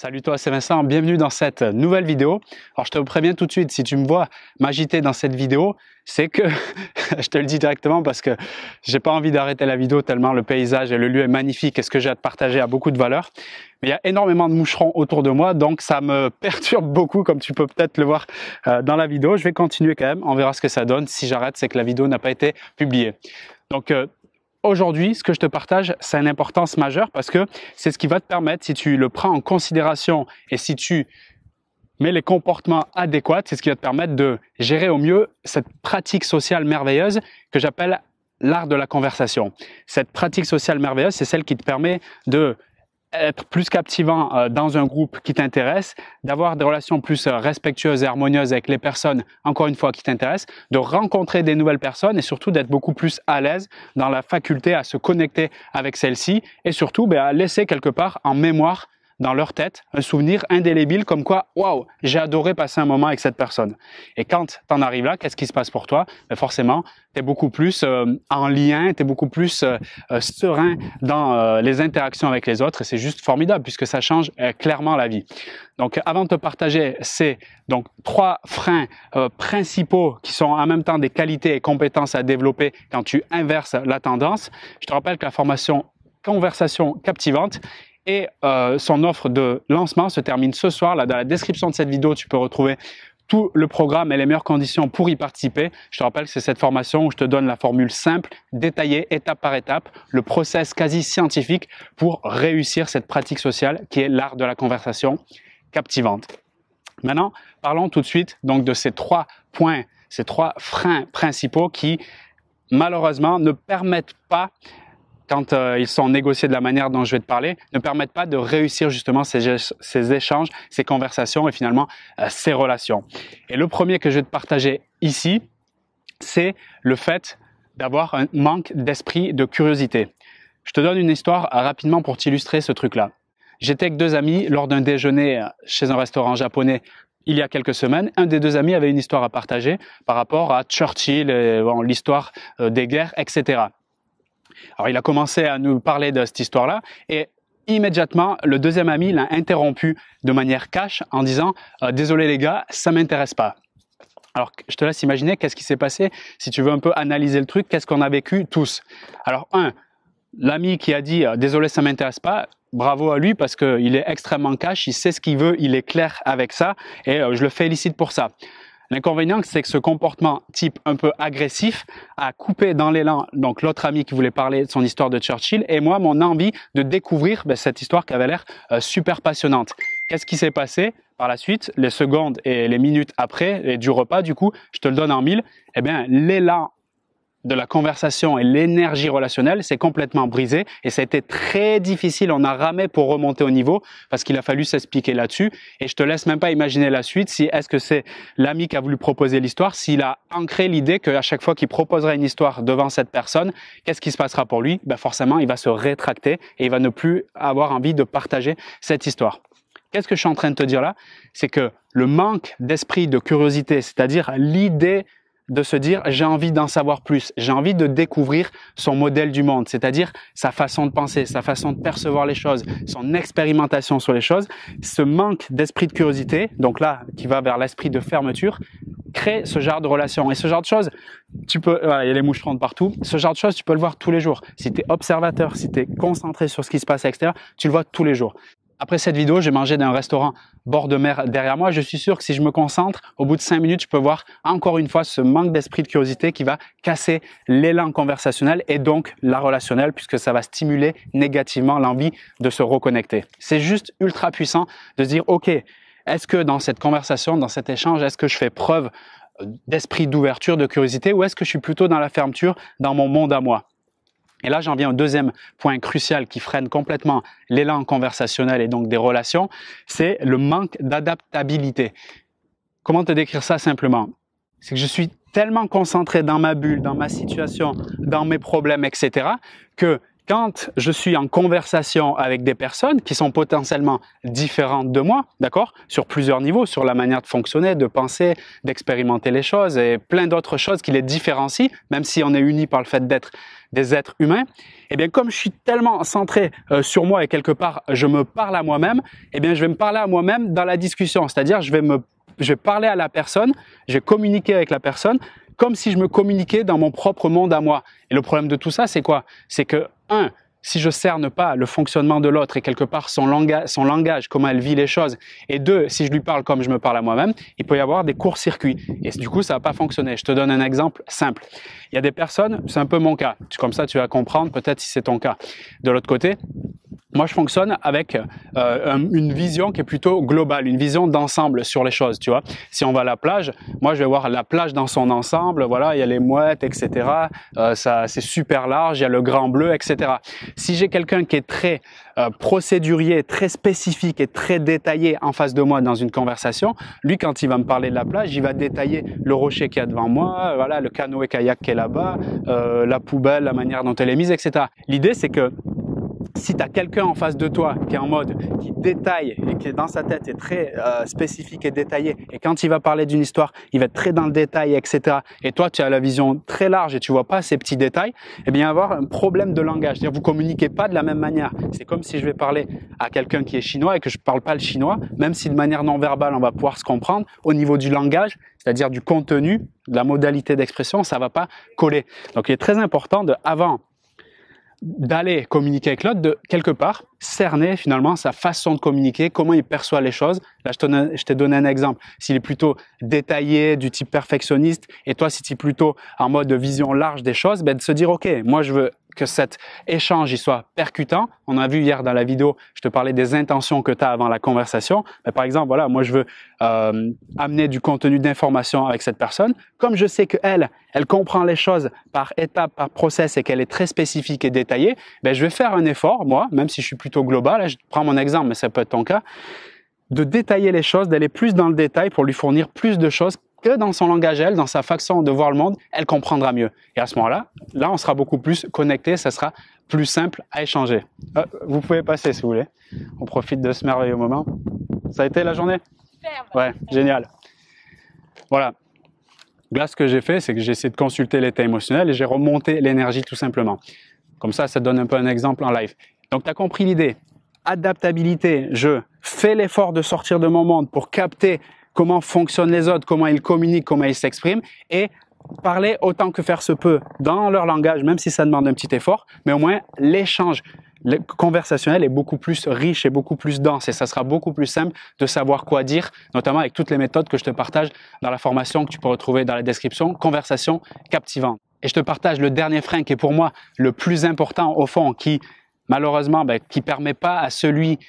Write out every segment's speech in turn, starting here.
Salut toi, c'est Vincent, bienvenue dans cette nouvelle vidéo. Alors je te préviens tout de suite, si tu me vois m'agiter dans cette vidéo, c'est que, je te le dis directement parce que j'ai pas envie d'arrêter la vidéo tellement le paysage et le lieu est magnifique et ce que j'ai à te partager a beaucoup de valeur. Mais il y a énormément de moucherons autour de moi, donc ça me perturbe beaucoup comme tu peux peut-être le voir dans la vidéo. Je vais continuer quand même, on verra ce que ça donne. Si j'arrête, c'est que la vidéo n'a pas été publiée. Donc, aujourd'hui, ce que je te partage, c'est une importance majeure parce que c'est ce qui va te permettre, si tu le prends en considération et si tu mets les comportements adéquats, c'est ce qui va te permettre de gérer au mieux cette pratique sociale merveilleuse que j'appelle l'art de la conversation. Cette pratique sociale merveilleuse, c'est celle qui te permet de être plus captivant dans un groupe qui t'intéresse, d'avoir des relations plus respectueuses et harmonieuses avec les personnes, encore une fois, qui t'intéressent, de rencontrer des nouvelles personnes et surtout d'être beaucoup plus à l'aise dans la faculté à se connecter avec celles-ci et surtout à laisser quelque part en mémoire dans leur tête un souvenir indélébile comme quoi « Waouh, j'ai adoré passer un moment avec cette personne ». Et quand tu en arrives là, qu'est-ce qui se passe pour toi? Forcément, tu es beaucoup plus en lien, tu es beaucoup plus serein dans les interactions avec les autres et c'est juste formidable puisque ça change clairement la vie. Donc avant de te partager ces trois freins principaux qui sont en même temps des qualités et compétences à développer quand tu inverses la tendance, je te rappelle que la formation Conversation captivante et son offre de lancement se termine ce soir. Là, dans la description de cette vidéo, tu peux retrouver tout le programme et les meilleures conditions pour y participer. Je te rappelle que c'est cette formation où je te donne la formule simple, détaillée, étape par étape, le process quasi scientifique pour réussir cette pratique sociale qui est l'art de la conversation captivante. Maintenant, parlons tout de suite donc de ces trois points, ces trois freins principaux qui, malheureusement, ne permettent pas, quand ils sont négociés de la manière dont je vais te parler, ne permettent pas de réussir justement ces échanges, ces conversations et finalement ces relations. Et le premier que je vais te partager ici, c'est le fait d'avoir un manque d'esprit de curiosité. Je te donne une histoire rapidement pour t'illustrer ce truc-là. J'étais avec deux amis lors d'un déjeuner chez un restaurant japonais il y a quelques semaines. Un des deux amis avait une histoire à partager par rapport à Churchill, l'histoire des guerres, etc. Alors, il a commencé à nous parler de cette histoire-là et immédiatement, le deuxième ami l'a interrompu de manière cash en disant « Désolé les gars, ça m'intéresse pas ». Alors, je te laisse imaginer qu'est-ce qui s'est passé. Si tu veux un peu analyser le truc, qu'est-ce qu'on a vécu tous? Alors, l'ami qui a dit « Désolé, ça m'intéresse pas », bravo à lui parce qu'il est extrêmement cash, il sait ce qu'il veut, il est clair avec ça et je le félicite pour ça. L'inconvénient, c'est que ce comportement type un peu agressif a coupé dans l'élan donc l'autre ami qui voulait parler de son histoire de Churchill et moi, mon envie de découvrir cette histoire qui avait l'air super passionnante. Qu'est-ce qui s'est passé par la suite, les secondes et les minutes après, et du repas du coup, je te le donne en mille, eh bien l'élan de la conversation et l'énergie relationnelle s'est complètement brisée et ça a été très difficile. On a ramé pour remonter au niveau parce qu'il a fallu s'expliquer là-dessus et je te laisse même pas imaginer la suite. Si est-ce que c'est l'ami qui a voulu proposer l'histoire, s'il a ancré l'idée qu'à chaque fois qu'il proposerait une histoire devant cette personne, qu'est-ce qui se passera pour lui? Forcément, il va se rétracter et il va ne plus avoir envie de partager cette histoire. Qu'est-ce que je suis en train de te dire là? C'est que le manque d'esprit de curiosité, c'est-à-dire l'idée de se dire j'ai envie d'en savoir plus, j'ai envie de découvrir son modèle du monde, c'est-à-dire sa façon de penser, sa façon de percevoir les choses, son expérimentation sur les choses. Ce manque d'esprit de curiosité, donc là qui va vers l'esprit de fermeture, crée ce genre de relation. Et ce genre de choses, il y a les moucherons de partout, ce genre de choses tu peux le voir tous les jours. Si tu es observateur, si tu es concentré sur ce qui se passe à l'extérieur, tu le vois tous les jours. Après cette vidéo, j'ai mangé dans un restaurant bord de mer derrière moi. Je suis sûr que si je me concentre, au bout de 5 minutes, je peux voir encore une fois ce manque d'esprit de curiosité qui va casser l'élan conversationnel et donc la relationnelle puisque ça va stimuler négativement l'envie de se reconnecter. C'est juste ultra puissant de se dire, OK, est-ce que dans cette conversation, dans cet échange, est-ce que je fais preuve d'esprit d'ouverture, de curiosité ou est-ce que je suis plutôt dans la fermeture, dans mon monde à moi? Et là, j'en viens au deuxième point crucial qui freine complètement l'élan conversationnel et donc des relations, c'est le manque d'adaptabilité. Comment te décrire ça simplement? C'est que je suis tellement concentré dans ma bulle, dans ma situation, dans mes problèmes, etc., que Quand je suis en conversation avec des personnes qui sont potentiellement différentes de moi, d'accord, sur plusieurs niveaux, sur la manière de fonctionner, de penser, d'expérimenter les choses et plein d'autres choses qui les différencient, même si on est unis par le fait d'être des êtres humains, eh bien, comme je suis tellement centré sur moi et quelque part, je me parle à moi-même, eh bien, je vais me parler à moi-même dans la discussion. C'est-à-dire, je vais parler à la personne, je vais communiquer avec la personne comme si je me communiquais dans mon propre monde à moi. Et le problème de tout ça, c'est quoi? C'est que, si je cerne pas le fonctionnement de l'autre et quelque part son langage, comment elle vit les choses, et deux, si je lui parle comme je me parle à moi-même, il peut y avoir des courts-circuits. Et du coup, ça va pas fonctionner. Je te donne un exemple simple. Il y a des personnes, c'est un peu mon cas. Comme ça, tu vas comprendre peut-être si c'est ton cas. De l'autre côté, moi, je fonctionne avec une vision qui est plutôt globale, une vision d'ensemble sur les choses, tu vois. Si on va à la plage, moi, je vais voir la plage dans son ensemble. Voilà, il y a les mouettes, etc. C'est super large, il y a le grand bleu, etc. Si j'ai quelqu'un qui est très procédurier, très spécifique et très détaillé en face de moi dans une conversation, lui, quand il va me parler de la plage, il va détailler le rocher qu'il y a devant moi, voilà, le canoë-kayak qui est là-bas, la poubelle, la manière dont elle est mise, etc. L'idée, c'est que si tu as quelqu'un en face de toi qui est en mode, qui détaille et qui est dans sa tête est très spécifique et détaillé, et quand il va parler d'une histoire, il va être très dans le détail, etc. Et toi, tu as la vision très large et tu vois pas ces petits détails, eh bien, il va y avoir un problème de langage. C'est-à-dire, vous communiquez pas de la même manière. C'est comme si je vais parler à quelqu'un qui est chinois et que je parle pas le chinois, même si de manière non verbale, on va pouvoir se comprendre, au niveau du langage, c'est-à-dire du contenu, de la modalité d'expression, ça va pas coller. Donc, il est très important avant d'aller communiquer avec l'autre, de quelque part cerner finalement sa façon de communiquer, comment il perçoit les choses. Là, je t'ai donné un exemple. S'il est plutôt détaillé, du type perfectionniste, et toi, si tu es plutôt en mode de vision large des choses, ben, de se dire, OK, moi, je veux que cet échange il soit percutant. On a vu hier dans la vidéo, je te parlais des intentions que tu as avant la conversation. Mais par exemple, voilà, moi je veux amener du contenu d'information avec cette personne. Comme je sais qu'elle comprend les choses par étape, par process et qu'elle est très spécifique et détaillée, ben, je vais faire un effort, moi, même si je suis plutôt global, là, je prends mon exemple, mais ça peut être ton cas, de détailler les choses, d'aller plus dans le détail pour lui fournir plus de choses que dans son langage, elle, dans sa façon de voir le monde, elle comprendra mieux. Et à ce moment-là, on sera beaucoup plus connecté, ça sera plus simple à échanger. Vous pouvez passer si vous voulez. On profite de ce merveilleux moment. Ça a été la journée? Super. Ouais, génial. Voilà. Là, ce que j'ai fait, c'est que j'ai essayé de consulter l'état émotionnel et j'ai remonté l'énergie tout simplement. Comme ça donne un peu un exemple en live. Donc, tu as compris l'idée. Adaptabilité, je fais l'effort de sortir de mon monde pour capter comment fonctionnent les autres, comment ils communiquent, comment ils s'expriment, et parler autant que faire se peut dans leur langage, même si ça demande un petit effort, mais au moins l'échange conversationnel est beaucoup plus riche et beaucoup plus dense, et ça sera beaucoup plus simple de savoir quoi dire, notamment avec toutes les méthodes que je te partage dans la formation que tu peux retrouver dans la description, conversation captivante. Et je te partage le dernier frein qui est pour moi le plus important au fond, qui malheureusement, qui permet pas à celui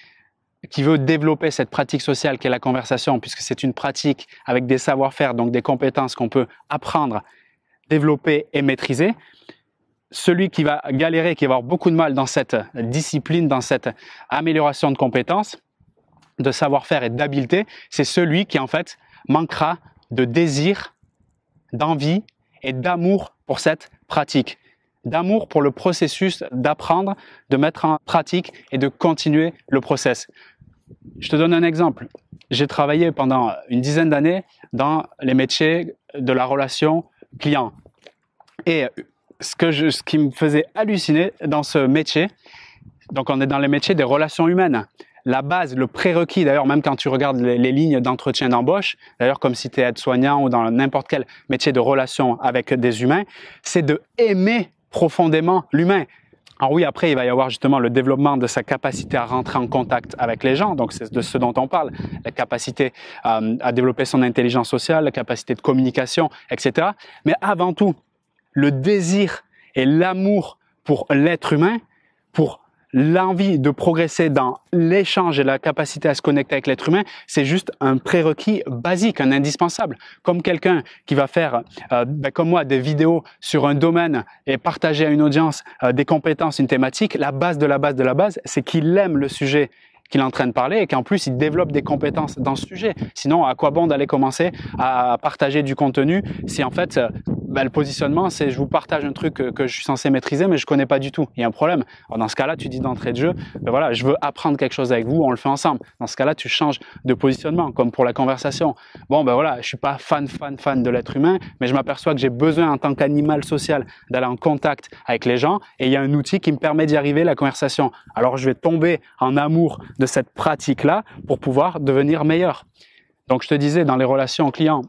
qui veut développer cette pratique sociale qu'est la conversation, puisque c'est une pratique avec des savoir-faire, donc des compétences qu'on peut apprendre, développer et maîtriser. Celui qui va galérer, qui va avoir beaucoup de mal dans cette discipline, dans cette amélioration de compétences, de savoir-faire et d'habileté, c'est celui qui en fait manquera de désir, d'envie et d'amour pour cette pratique. D'amour pour le processus d'apprendre, de mettre en pratique et de continuer le process. Je te donne un exemple. J'ai travaillé pendant une dizaine d'années dans les métiers de la relation client. Et ce qui me faisait halluciner dans ce métier, donc on est dans les métiers des relations humaines. La base, le prérequis, d'ailleurs, même quand tu regardes les lignes d'entretien d'embauche, d'ailleurs, comme si tu es aide-soignant ou dans n'importe quel métier de relation avec des humains, c'est de aimer profondément l'humain. Alors oui, après, il va y avoir justement le développement de sa capacité à rentrer en contact avec les gens, donc c'est de ce dont on parle, la capacité à développer son intelligence sociale, la capacité de communication, etc. Mais avant tout, le désir et l'amour pour l'être humain, pour l'envie de progresser dans l'échange et la capacité à se connecter avec l'être humain, c'est juste un prérequis basique, un indispensable. Comme quelqu'un qui va faire, comme moi, des vidéos sur un domaine et partager à une audience des compétences, une thématique, la base de la base de la base, c'est qu'il aime le sujet qu'il est en train de parler et qu'en plus il développe des compétences dans ce sujet. Sinon, à quoi bon d'aller commencer à partager du contenu si en fait le positionnement, c'est je vous partage un truc que je suis censé maîtriser, mais je connais pas du tout. Il y a un problème. Alors dans ce cas-là, tu dis d'entrée de jeu, ben voilà, je veux apprendre quelque chose avec vous, on le fait ensemble. Dans ce cas-là, tu changes de positionnement, comme pour la conversation. Bon, ben voilà, je suis pas fan de l'être humain, mais je m'aperçois que j'ai besoin en tant qu'animal social d'aller en contact avec les gens, et il y a un outil qui me permet d'y arriver, la conversation. Alors je vais tomber en amour de cette pratique-là pour pouvoir devenir meilleur. Donc je te disais, dans les relations clients,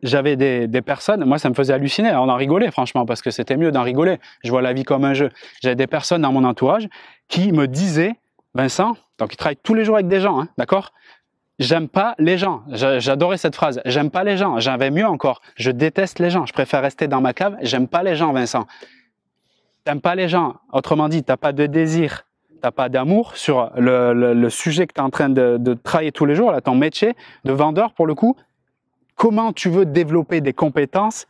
j'avais des personnes, moi ça me faisait halluciner, on en rigolait franchement, parce que c'était mieux d'en rigoler, je vois la vie comme un jeu. J'avais des personnes dans mon entourage qui me disaient, Vincent, donc ils travaillent tous les jours avec des gens, hein, d'accord? J'aime pas les gens, j'adorais cette phrase, j'aime pas les gens, j'avais mieux encore, je déteste les gens, je préfère rester dans ma cave, j'aime pas les gens Vincent. T'aimes pas les gens, autrement dit, t'as pas de désir, t'as pas d'amour sur le sujet que tu es en train de travailler tous les jours, là, ton métier de vendeur pour le coup. Comment tu veux développer des compétences,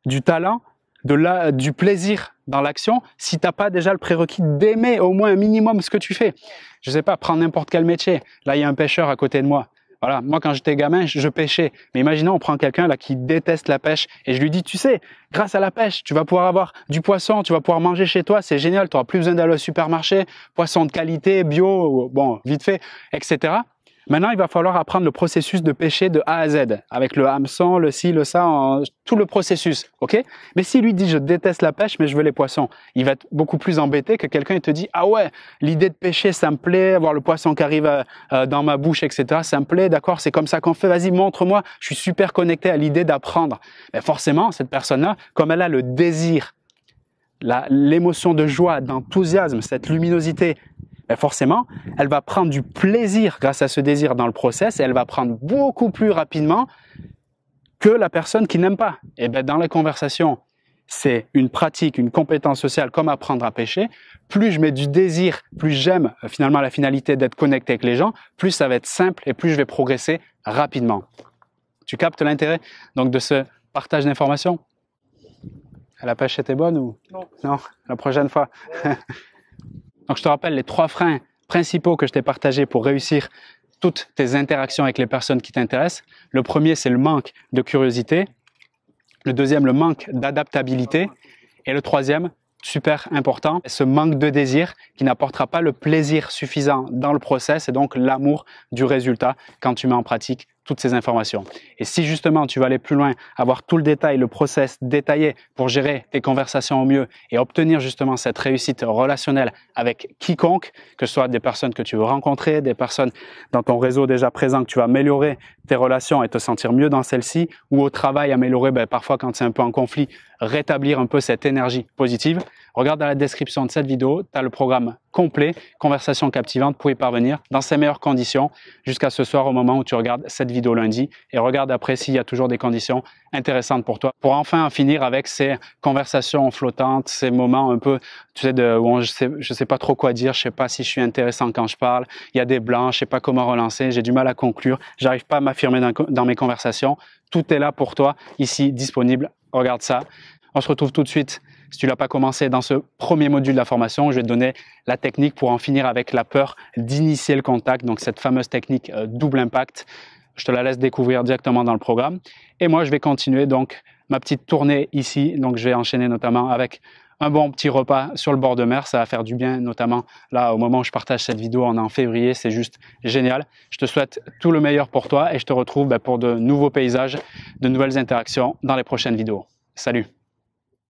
du talent, du plaisir dans l'action si tu n'as pas déjà le prérequis d'aimer au moins un minimum ce que tu fais? Je sais pas, prendre n'importe quel métier. Là, il y a un pêcheur à côté de moi. Voilà, moi quand j'étais gamin, je pêchais. Mais imaginons, on prend quelqu'un là qui déteste la pêche et je lui dis, tu sais, grâce à la pêche, tu vas pouvoir avoir du poisson, tu vas pouvoir manger chez toi, c'est génial, tu n'auras plus besoin d'aller au supermarché, poisson de qualité, bio, bon, vite fait, etc. Maintenant, il va falloir apprendre le processus de pêcher de A à Z, avec le hameçon, le ci, le ça, tout le processus, ok? Mais s'il lui dit, je déteste la pêche, mais je veux les poissons, il va être beaucoup plus embêté que quelqu'un qui te dit, ah ouais, l'idée de pêcher, ça me plaît, avoir le poisson qui arrive dans ma bouche, etc., ça me plaît, d'accord, c'est comme ça qu'on fait, vas-y, montre-moi, je suis super connecté à l'idée d'apprendre. Mais forcément, cette personne-là, comme elle a le désir, l'émotion de joie, d'enthousiasme, cette luminosité, ben forcément, elle va prendre du plaisir grâce à ce désir dans le process et elle va prendre beaucoup plus rapidement que la personne qui n'aime pas. Et ben dans les conversations, c'est une pratique, une compétence sociale comme apprendre à pêcher. Plus je mets du désir, plus j'aime finalement la finalité d'être connecté avec les gens, plus ça va être simple et plus je vais progresser rapidement. Tu captes l'intérêt donc de ce partage d'informations? La pêche était bonne ou non, la prochaine fois. Donc, je te rappelle les 3 freins principaux que je t'ai partagés pour réussir toutes tes interactions avec les personnes qui t'intéressent. Le premier, c'est le manque de curiosité. Le deuxième, le manque d'adaptabilité. Et le troisième, super important, ce manque de désir qui n'apportera pas le plaisir suffisant dans le process et donc l'amour du résultat quand tu mets en pratique toutes ces informations. Et si justement tu vas aller plus loin, avoir tout le détail, le process détaillé pour gérer tes conversations au mieux et obtenir justement cette réussite relationnelle avec quiconque, que ce soit des personnes que tu veux rencontrer, des personnes dans ton réseau déjà présent que tu vas améliorer tes relations et te sentir mieux dans celles-ci, ou au travail améliorer parfois quand c'est un peu en conflit, rétablir un peu cette énergie positive. Regarde dans la description de cette vidéo, tu as le programme complet, conversation captivante pour y parvenir dans ces meilleures conditions jusqu'à ce soir au moment où tu regardes cette vidéo lundi et regarde après s'il y a toujours des conditions intéressantes pour toi pour enfin en finir avec ces conversations flottantes, ces moments un peu, tu sais, où je sais pas trop quoi dire, je sais pas si je suis intéressant quand je parle, il y a des blancs, je sais pas comment relancer, j'ai du mal à conclure, j'arrive pas à m'affirmer dans mes conversations. Tout est là pour toi, ici, disponible. Regarde ça. On se retrouve tout de suite. Si tu l'as pas commencé dans ce premier module de la formation, je vais te donner la technique pour en finir avec la peur d'initier le contact, donc cette fameuse technique double impact. Je te la laisse découvrir directement dans le programme. Et moi, je vais continuer donc ma petite tournée ici. Donc, je vais enchaîner notamment avec un bon petit repas sur le bord de mer. Ça va faire du bien, notamment là, au moment où je partage cette vidéo, on est en février. C'est juste génial. Je te souhaite tout le meilleur pour toi et je te retrouve pour de nouveaux paysages, de nouvelles interactions dans les prochaines vidéos. Salut!